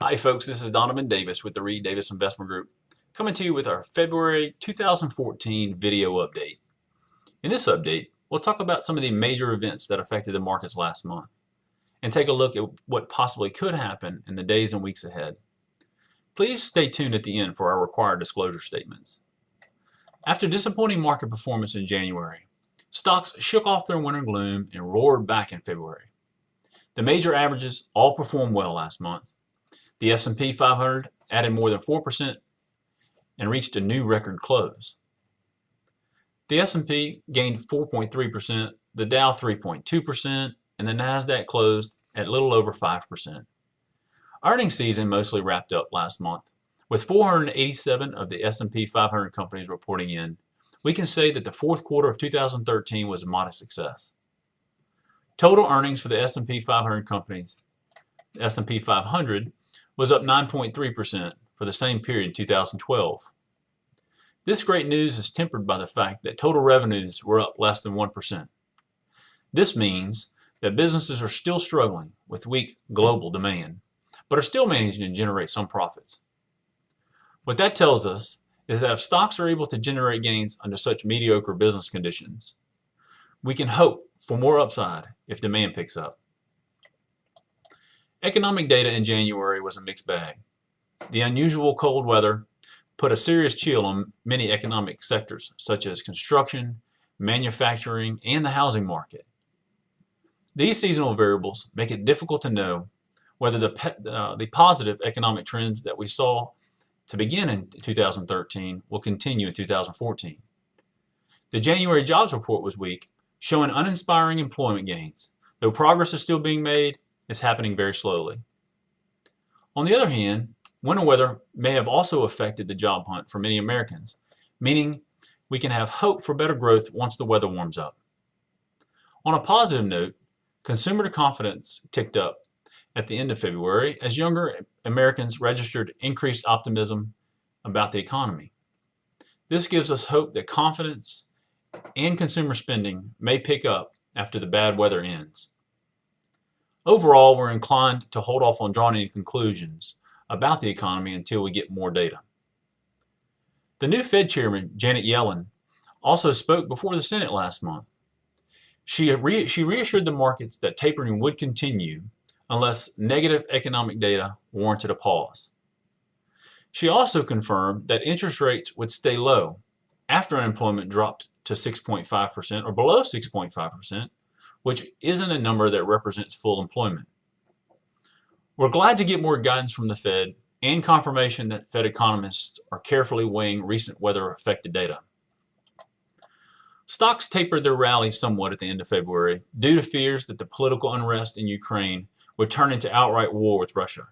Hi folks, this is Donovan Davis with the Reed Davis Investment Group, coming to you with our February 2014 video update. In this update, we'll talk about some of the major events that affected the markets last month and take a look at what possibly could happen in the days and weeks ahead. Please stay tuned at the end for our required disclosure statements. After disappointing market performance in January, stocks shook off their winter gloom and roared back in February. The major averages all performed well last month. The S&P 500 added more than 4% and reached a new record close. The S&P gained 4.3%, the Dow 3.2%, and the Nasdaq closed at a little over 5%. Earnings season mostly wrapped up last month. With 487 of the S&P 500 companies reporting in, we can say that the fourth quarter of 2013 was a modest success. Total earnings for the S&P 500 companies, the S&P 500, was up 9.3% for the same period in 2012. This great news is tempered by the fact that total revenues were up less than 1%. This means that businesses are still struggling with weak global demand, but are still managing to generate some profits. What that tells us is that if stocks are able to generate gains under such mediocre business conditions, we can hope for more upside if demand picks up. Economic data in January was a mixed bag. The unusual cold weather put a serious chill on many economic sectors, such as construction, manufacturing, and the housing market. These seasonal variables make it difficult to know whether the positive economic trends that we saw to begin in 2013 will continue in 2014. The January jobs report was weak, showing uninspiring employment gains. Though progress is still being made, it's happening very slowly. On the other hand, winter weather may have also affected the job hunt for many Americans, meaning we can have hope for better growth once the weather warms up. On a positive note, consumer confidence ticked up at the end of February as younger Americans registered increased optimism about the economy. This gives us hope that confidence and consumer spending may pick up after the bad weather ends. Overall, we're inclined to hold off on drawing any conclusions about the economy until we get more data. The new Fed Chairman, Janet Yellen, also spoke before the Senate last month. She reassured the markets that tapering would continue unless negative economic data warranted a pause. She also confirmed that interest rates would stay low after unemployment dropped to 6.5% or below 6.5%, which isn't a number that represents full employment. We're glad to get more guidance from the Fed and confirmation that Fed economists are carefully weighing recent weather-affected data. Stocks tapered their rally somewhat at the end of February due to fears that the political unrest in Ukraine would turn into outright war with Russia.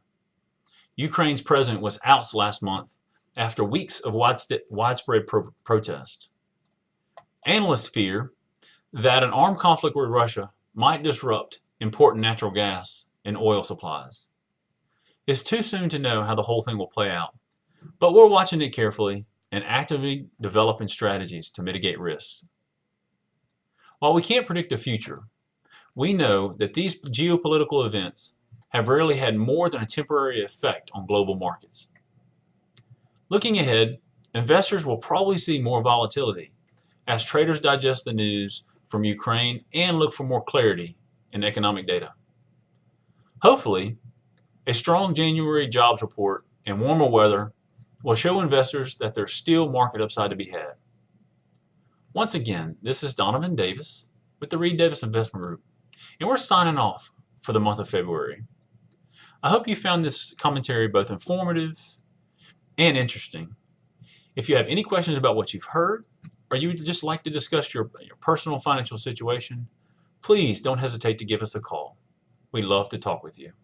Ukraine's president was ousted last month after weeks of widespread protest. Analysts fear that an armed conflict with Russia might disrupt important natural gas and oil supplies. It's too soon to know how the whole thing will play out, but we're watching it carefully and actively developing strategies to mitigate risks. While we can't predict the future, we know that these geopolitical events have rarely had more than a temporary effect on global markets. Looking ahead, investors will probably see more volatility as traders digest the news from Ukraine and look for more clarity in economic data. Hopefully, a strong January jobs report and warmer weather will show investors that there's still market upside to be had. Once again, this is Donovan Davis with the Reed Davis Investment Group, and we're signing off for the month of February. I hope you found this commentary both informative and interesting. If you have any questions about what you've heard, or you would just like to discuss your personal financial situation, please don't hesitate to give us a call. We'd love to talk with you.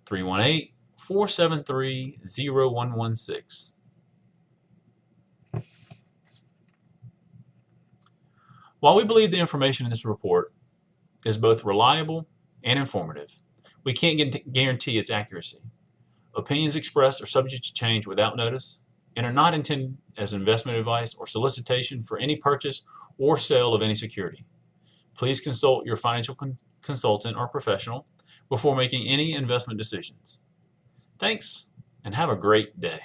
318-473-0116. While we believe the information in this report is both reliable and informative, we can't guarantee its accuracy. Opinions expressed are subject to change without notice and are not intended as investment advice or solicitation for any purchase or sale of any security. Please consult your financial consultant or professional before making any investment decisions. Thanks. and have a great day.